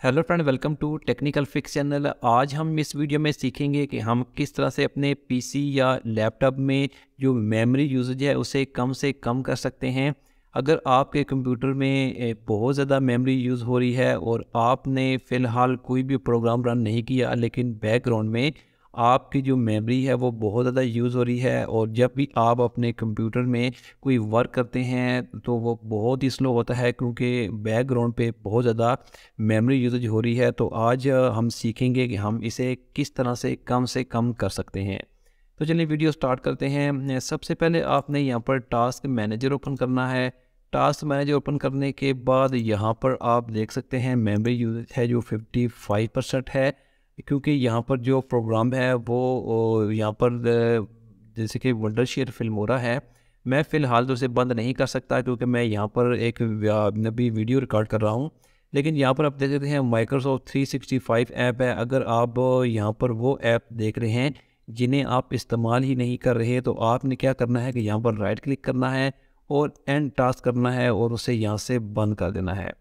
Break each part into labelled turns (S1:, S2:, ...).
S1: Hello friend, welcome to technical fix channel. आज हम इस वीडियो में सीखेंगे कि हम किस तरह से अपने पीसी या लैपटॉप में जो मेमोरी यूसेज है उसे कम से कम कर सकते हैं। अगर आपके कंप्यूटर में बहुत ज़्यादा मेमोरी यूज़ हो रही है और आपने फ़िलहाल कोई भी प्रोग्राम रन नहीं किया, लेकिन बैकग्राउंड में आपकी जो मेमोरी है वो बहुत ज़्यादा यूज़ हो रही है और जब भी आप अपने कंप्यूटर में कोई वर्क करते हैं तो वो बहुत ही स्लो होता है, क्योंकि बैकग्राउंड पे बहुत ज़्यादा मेमोरी यूसेज हो रही है। तो आज हम सीखेंगे कि हम इसे किस तरह से कम कर सकते हैं। तो चलिए वीडियो स्टार्ट करते हैं। सबसे पहले आपने यहाँ पर टास्क मैनेजर ओपन करना है। टास्क मैनेजर ओपन करने के बाद यहाँ पर आप देख सकते हैं मेमोरी यूसेज है जो 55% है, क्योंकि यहाँ पर जो प्रोग्राम है वो यहाँ पर जैसे कि वंडरशेयर फिल्मोरा है। मैं फ़िलहाल तो उसे बंद नहीं कर सकता, क्योंकि मैं यहाँ पर एक नबी वीडियो रिकॉर्ड कर रहा हूँ। लेकिन यहाँ पर आप देख सकते हैं माइक्रोसॉफ्ट 365 ऐप है। अगर आप यहाँ पर वो ऐप देख रहे हैं जिन्हें आप इस्तेमाल ही नहीं कर रहे, तो आपने क्या करना है कि यहाँ पर राइट क्लिक करना है और एंड टास्क करना है और उसे यहाँ से बंद कर देना है।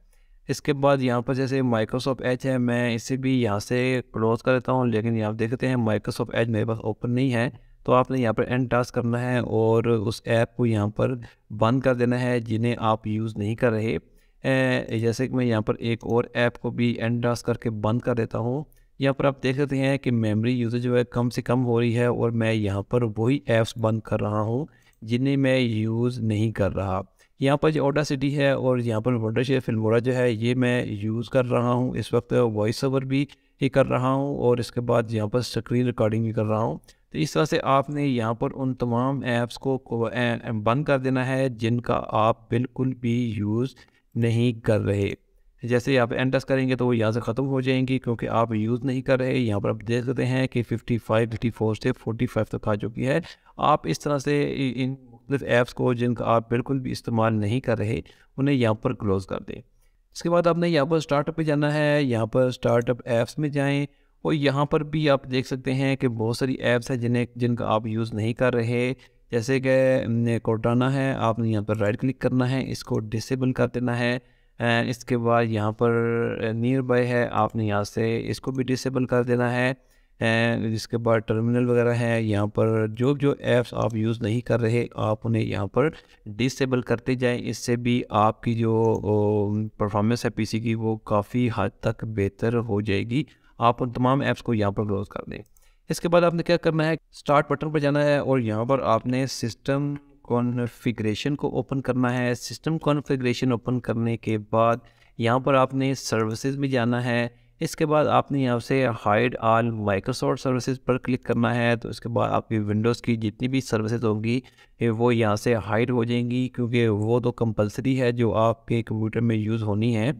S1: इसके बाद यहाँ पर जैसे माइक्रोसॉफ्ट एज है, मैं इसे भी यहाँ से क्लोज कर देता हूँ, लेकिन यहाँ देखते हैं माइक्रोसॉफ्ट एज मेरे पास ओपन नहीं है। तो आपने यहाँ पर एंड टास्क करना है और उस ऐप को यहाँ पर बंद कर देना है जिन्हें आप यूज़ नहीं कर रहे। जैसे कि मैं यहाँ पर एक और ऐप को भी एंड टास्क करके बंद कर देता हूँ। यहाँ पर आप देख सकते हैं कि मेमोरी यूसेज जो है कम से कम हो रही है और मैं यहाँ पर वही ऐप्स बंद कर रहा हूँ जिन्हें मैं यूज़ नहीं कर रहा। यहाँ पर जो ऑडासिटी है और यहाँ पर वंडरशेयर फिल्मोरा जो है ये मैं यूज़ कर रहा हूँ इस वक्त। वॉइस ओवर भी ये कर रहा हूँ और इसके बाद यहाँ पर स्क्रीन रिकॉर्डिंग भी कर रहा हूँ। तो इस तरह से आपने यहाँ पर उन तमाम ऐप्स को बंद कर देना है जिनका आप बिल्कुल भी यूज़ नहीं कर रहे। जैसे ही आप एंटर करेंगे तो वो यहाँ से ख़त्म हो जाएंगी, क्योंकि आप यूज़ नहीं कर रहे। यहाँ पर आप देख सकते हैं कि 55 54 से 45 तक आ चुकी है। आप इस तरह से इन मुख्तलिफ ऐप्स को जिनका आप बिल्कुल भी इस्तेमाल नहीं कर रहे उन्हें यहाँ पर क्लोज़ कर दें। इसके बाद आपने यहाँ पर स्टार्टअप पे जाना है। यहाँ पर स्टार्टअप ऐप्स में जाएं और यहाँ पर भी आप देख सकते हैं कि बहुत सारी ऐप्स हैं जिनका आप यूज़ नहीं कर रहे। जैसे कि कोर्टाना है, आपने यहाँ पर राइट क्लिक करना है, इसको डिसेबल कर देना है। एंड इसके बाद यहाँ पर नियर बाय है, आपने यहाँ से इसको भी डिसेबल कर देना है। एंड इसके बाद टर्मिनल वगैरह है, यहाँ पर जो जो ऐप्स आप यूज़ नहीं कर रहे आप उन्हें यहाँ पर डिसेबल करते जाएं। इससे भी आपकी जो परफॉर्मेंस है पीसी की वो काफ़ी हद तक बेहतर हो जाएगी। आप उन तमाम ऐप्स को यहाँ पर क्लोज कर दें। इसके बाद आपने क्या करना है, स्टार्ट बटन पर जाना है और यहाँ पर आपने सिस्टम कॉन्फ़िगरेशन को ओपन करना है। सिस्टम कॉन्फ़िगरेशन ओपन करने के बाद यहाँ पर आपने सर्विसेज में जाना है। इसके बाद आपने यहाँ से हाइड ऑल माइक्रोसॉफ्ट सर्विसेज पर क्लिक करना है। तो इसके बाद आपकी विंडोज़ की जितनी भी सर्विसेज होंगी वो यहाँ से हाइड हो जाएंगी, क्योंकि वो तो कंपलसरी है जो आपके कंप्यूटर में यूज़ होनी है।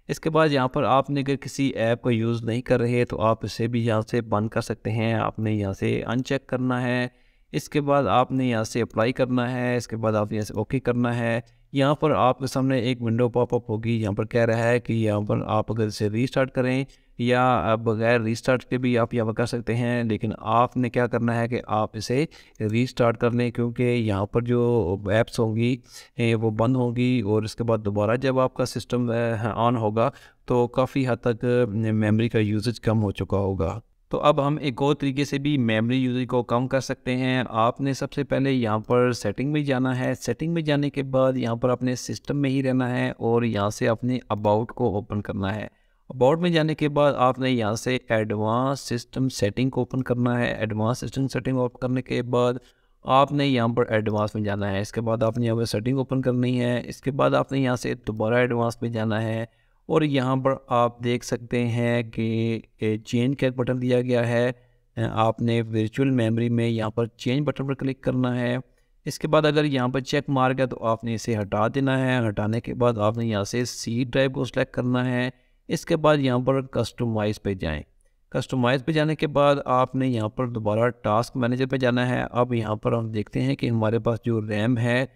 S1: इसके बाद यहाँ पर आपने अगर किसी ऐप को यूज़ नहीं कर रहे तो आप इसे भी यहाँ से बंद कर सकते हैं। आपने यहाँ से अनचेक करना है। इसके बाद आपने यहाँ से अप्लाई करना है। इसके बाद आप यहाँ से ओके करना है। यहाँ पर आपके सामने एक विंडो पॉपअप होगी। यहाँ पर कह रहा है कि यहाँ पर आप अगर इसे रीस्टार्ट करें या बगैर रीस्टार्ट के भी आप यहाँ पर कर सकते हैं, लेकिन आपने क्या करना है कि आप इसे रीस्टार्ट कर लें, क्योंकि यहाँ पर जो ऐप्स होंगी वो बंद होंगी और इसके बाद दोबारा जब आपका सिस्टम ऑन होगा तो काफ़ी हद तक मेमोरी का यूसेज कम हो चुका होगा। तो अब हम एक और तरीके से भी मेमोरी यूसेज को कम कर सकते हैं। आपने सबसे पहले यहाँ पर सेटिंग में जाना है। सेटिंग में जाने के बाद यहाँ पर अपने सिस्टम में ही रहना है और यहाँ से अपने अबाउट को ओपन करना है। अबाउट में जाने के बाद आपने यहाँ से एडवांस सिस्टम सेटिंग को ओपन करना है। एडवांस सिस्टम सेटिंग ओपन करने के बाद आपने यहाँ पर एडवांस में जाना है। इसके बाद आपने यहाँ पर सेटिंग ओपन करनी है। इसके बाद आपने यहाँ से दोबारा एडवांस में जाना है और यहाँ पर आप देख सकते हैं कि चेंज का बटन दिया गया है। आपने वर्चुअल मेमोरी में यहाँ पर चेंज बटन पर क्लिक करना है। इसके बाद अगर यहाँ पर चेक मार्क है तो आपने इसे हटा देना है। हटाने के बाद आपने यहाँ से सी ड्राइव को सिलेक्ट करना है। इसके बाद यहाँ पर कस्टमाइज़ पे जाएं। कस्टमाइज़ पे जाने के बाद आपने यहाँ पर दोबारा टास्क मैनेजर पे जाना है। अब यहाँ पर हम देखते हैं कि हमारे पास जो रैम है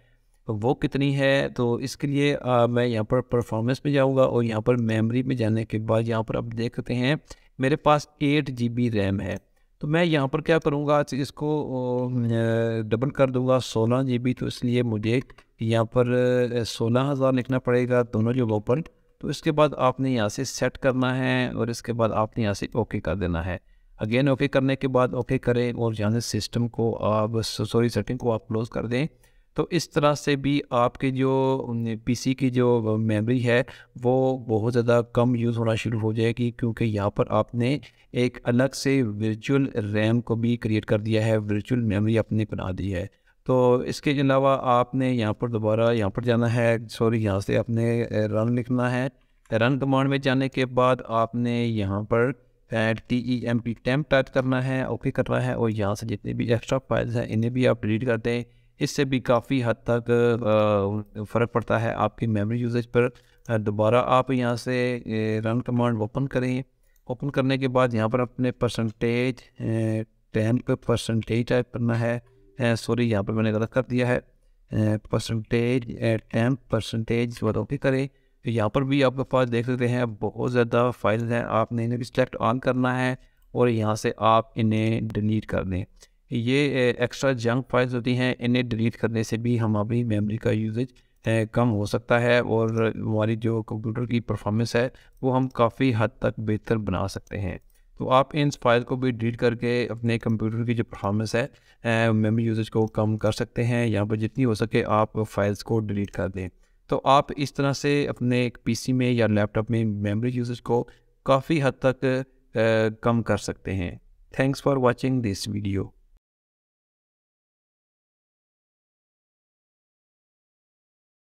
S1: वो कितनी है। तो इसके लिए मैं यहाँ पर परफॉर्मेंस में जाऊँगा और यहाँ पर मेमोरी में जाने के बाद यहाँ पर आप देख सकते हैं मेरे पास 8 GB रैम है। तो मैं यहाँ पर क्या करूँगा, इसको डबल कर दूँगा 16 GB। तो इसलिए मुझे यहाँ पर 16,000 लिखना पड़ेगा दोनों जगहों पर। तो इसके बाद आपने यहाँ से सेट करना है और इसके बाद आपने यहाँ से ओके कर देना है। अगेन ओके करने के बाद ओके करें और यहाँ से सिस्टम को आप सेटिंग को आप क्लोज़ कर दें। तो इस तरह से भी आपके जो पीसी की जो मेमोरी है वो बहुत ज़्यादा कम यूज़ होना शुरू हो जाएगी, क्योंकि यहाँ पर आपने एक अलग से वर्चुअल रैम को भी क्रिएट कर दिया है, वर्चुअल मेमोरी आपने बना दी है। तो इसके अलावा आपने यहाँ पर दोबारा यहाँ पर जाना है, यहाँ से आपने रन लिखना है। रन कमांड में जाने के बाद आपने यहाँ पर temp टाइप करना है, ओके करना है और यहाँ से जितने भी एक्स्ट्रा फाइल्स हैं इन्हें भी आप डिलीट कर दें। इससे भी काफ़ी हद तक फ़र्क पड़ता है आपकी मेमोरी यूसेज पर। दोबारा आप यहाँ से रन कमांड ओपन करें। ओपन करने के बाद यहाँ पर अपने परसेंटेज टाइप करना है। यहाँ पर मैंने गलत कर दिया है, परसेंटेज ओके करें। तो यहाँ पर भी आपके पास देख सकते हैं बहुत ज़्यादा फाइल्स हैं, आपने इन्हें भी सेलेक्ट ऑन करना है और यहाँ से आप इन्हें डिलीट कर दें। ये एक्स्ट्रा जंक फाइल्स होती हैं, इन्हें डिलीट करने से भी हमारी मेमोरी का यूजेज कम हो सकता है और हमारी जो कंप्यूटर की परफॉर्मेंस है वो हम काफ़ी हद तक बेहतर बना सकते हैं। तो आप इन फाइल को भी डिलीट करके अपने कंप्यूटर की जो परफॉर्मेंस है मेमोरी यूजेज को कम कर सकते हैं। यहाँ पर जितनी हो सके आप फाइल्स को डिलीट कर दें। तो आप इस तरह से अपने एक पीसी में या लैपटॉप में मेमोरी यूजेज को काफ़ी हद तक कम कर सकते हैं। Thanks for watching this video.